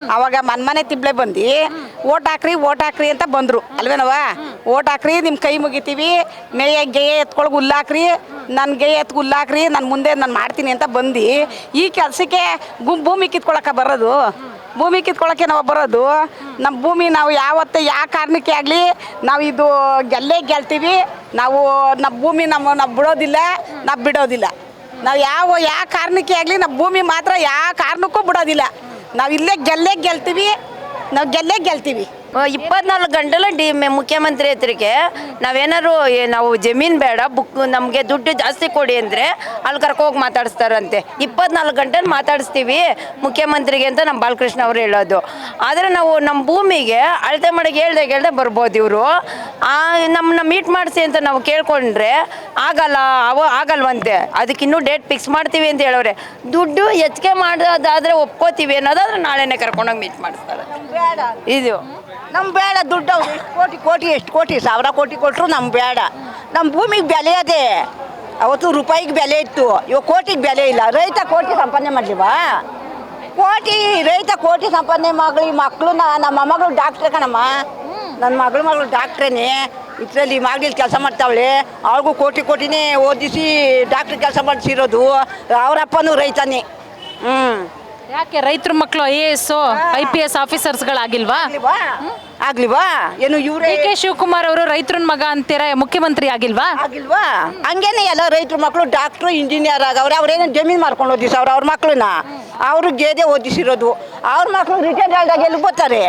ಅವಾಗ ಮನೆ ತಿಬ್ಲೆ ಬಂದು ಓಟ್ ಹಾಕ್ರಿ ಅಂತ ಬಂದರು ಅಲ್ವೇನವ. ಓಟ್ ಹಾಕ್ರಿ, ನಿಮ್ಮ ಕೈ ಮುಗಿತೀವಿ, ಗೇಯ ಎತ್ಕೊಳಗೆ ಹುಲ್ಲಾಕ್ರಿ, ನನ್ನ ಗೇಯ ಎತ್ಗೆ ಹುಲ್ಲಾಕ್ರಿ, ನಾನು ಮುಂದೆ ನಾನು ಮಾಡ್ತೀನಿ ಅಂತ ಬಂದು ಈ ಕೆಲಸಕ್ಕೆ ಭೂಮಿ ಕಿತ್ಕೊಳಕ್ಕೆ ಬರೋದು. ಭೂಮಿ ಕಿತ್ಕೊಳ್ಳೋಕ್ಕೆ ನಾವು ಬರೋದು. ನಮ್ಮ ಭೂಮಿ ನಾವು ಯಾವತ್ತೇ ಯಾವ ಕಾರಣಕ್ಕೆ ಆಗಲಿ ನಾವು ಇದು ಗೆಲ್ತೀವಿ. ನಾವು ನಮ್ಮ ಭೂಮಿ ನಾವು ಬಿಡೋದಿಲ್ಲ, ನಾವು ಬಿಡೋದಿಲ್ಲ. ನಾವು ಯಾವ ಕಾರಣಕ್ಕೆ ಆಗಲಿ ನಮ್ಮ ಭೂಮಿ ಮಾತ್ರ ಯಾವ ಕಾರಣಕ್ಕೂ ಬಿಡೋದಿಲ್ಲ. ನಾವು ಇಲ್ಲೇ ಗೆಲ್ತೀವಿ, ನಾವು ಗೆಲ್ತೀವಿ. 24 ಗಂಟೆಲ್ಲ ಮುಖ್ಯಮಂತ್ರಿ ಹತ್ರಕ್ಕೆ ನಾವೇನಾದ್ರು ನಾವು ಜಮೀನು ಬೇಡ, ನಮಗೆ ದುಡ್ಡು ಜಾಸ್ತಿ ಕೊಡಿ ಅಂದರೆ ಅಲ್ಲಿ ಕರ್ಕೋಗಿ ಮಾತಾಡಿಸ್ತಾರಂತೆ. 24 ಗಂಟೆ ಮಾತಾಡಿಸ್ತೀವಿ ಮುಖ್ಯಮಂತ್ರಿಗೆ ಅಂತ ನಮ್ಮ ಬಾಲಕೃಷ್ಣ ಅವರು ಹೇಳೋದು. ಆದರೆ ನಾವು ನಮ್ಮ ಭೂಮಿಗೆ ಅಳತೆ ಮಾಡಿಗೆ ಹೇಳ್ದೆ ಬರ್ಬೋದು ಇವರು. ನಮ್ಮನ್ನ ಮೀಟ್ ಮಾಡಿಸಿ ಅಂತ ನಾವು ಕೇಳ್ಕೊಂಡ್ರೆ ಆಗಲ್ವಂತೆ. ಅದಕ್ಕೆ ಇನ್ನೂ ಡೇಟ್ ಫಿಕ್ಸ್ ಮಾಡ್ತೀವಿ ಅಂತ ಹೇಳೋರೆ. ದುಡ್ಡು ಹೆಚ್ಚಿಗೆ ಮಾಡೋದಾದರೆ ಒಪ್ಕೋತೀವಿ ಅನ್ನೋದಾದ್ರೆ ನಾಳೆನೇ ಕರ್ಕೊಂಡೋಗಿ ಮೀಟ್ ಮಾಡಿಸ್ತಾರೆ. ಇದು ನಮ್ಗೆ ಬೇಡ ದುಡ್ಡು. ಎಷ್ಟು ಕೋಟಿ ಸಾವಿರ ಕೋಟಿ ಕೊಟ್ಟರು ನಮ್ಗೆ ಬೇಡ. ನಮ್ಮ ಭೂಮಿಗೆ ಬೆಲೆ ಅದೇ. ಅವತ್ತು ರೂಪಾಯಿಗೆ ಬೆಲೆ ಇತ್ತು, ಇವಾಗ ಕೋಟಿಗೆ ಬೆಲೆ ಇಲ್ಲ. ರೈತ ಕೋಟಿ ಸಂಪಾದನೆ ಮಾಡಲಿವಾ? ರೈತ ಕೋಟಿ ಸಂಪಾದನೆ ಮಕ್ಕಳು ನಮ್ಮ ಮಗಳು ಡಾಕ್ಟ್ರೇ ಕಣಮ್ಮ. ನನ್ನ ಮಗಳು ಡಾಕ್ಟ್ರೇನೆ. ಇದರಲ್ಲಿ ಮಗಳು ಕೆಲಸ ಮಾಡ್ತಾವಳೆ. ಅವ್ರಿಗೂ ಕೋಟಿನೇ ಓದಿಸಿ ಡಾಕ್ಟ್ರ್ ಕೆಲಸ ಮಾಡಿಸಿರೋದು. ಅವರಪ್ಪನೂ ರೈತನೇ. ಯಾಕೆ ರೈತರ ಮಕ್ಕಳು IAS IPS ಆಫೀಸರ್ಸ್ಗಳಾಗಿಲ್ವಾ? ಆಗ್ಲಿವಾ? ಏನು ಇವ್ರೆ DK ಶಿವಕುಮಾರ್ ಅವರು ರೈತರ ಮಗ ಅಂತೀರ, ಮುಖ್ಯಮಂತ್ರಿ ಆಗಿಲ್ವಾ? ಹಂಗೇನೆ ಎಲ್ಲ ರೈತರ ಮಕ್ಕಳು ಡಾಕ್ಟ್ರು ಇಂಜಿನಿಯರ್ ಆಗವ್ರೆ. ಅವ್ರೇನೋ ಜಮೀನು ಮಾಡ್ಕೊಂಡು ಓದಿಸವ್ರೆ ಅವ್ರ ಮಕ್ಕಳನ್ನ. ಅವರು ಗೇದೆ ಓದಿಸಿರೋದು. ಅವ್ರ ಮಕ್ಕಳು ರಿಟೈರ್ಡ್ ಆದಾಗ ಎಲ್ಲಿ ಬರ್ತಾರೆ?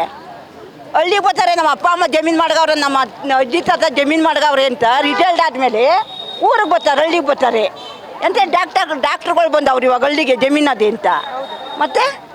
ಹಳ್ಳಿಗೆ ಬರ್ತಾರೆ. ನಮ್ಮ ಅಪ್ಪ ಅಮ್ಮ ಜಮೀನು ಮಾಡ್ಗವ್ರೆ, ನಮ್ಮ ಅಜ್ಜಿ ತಾತ ಜಮೀನು ಮಾಡ್ಗವ್ರೆ ಅಂತ ರಿಟೈರ್ಡ್ ಆದಮೇಲೆ ಊರಿಗೆ ಬರ್ತಾರೆ, ಹಳ್ಳಿಗೆ ಬರ್ತಾರೆ. ಎಂತ ಡಾಕ್ಟ್ರುಗಳು ಬಂದವ್ರು ಇವಾಗ ಹಳ್ಳಿಗೆ ಜಮೀನು ಅದೇ ಅಂತ. ಮತ್ತೆ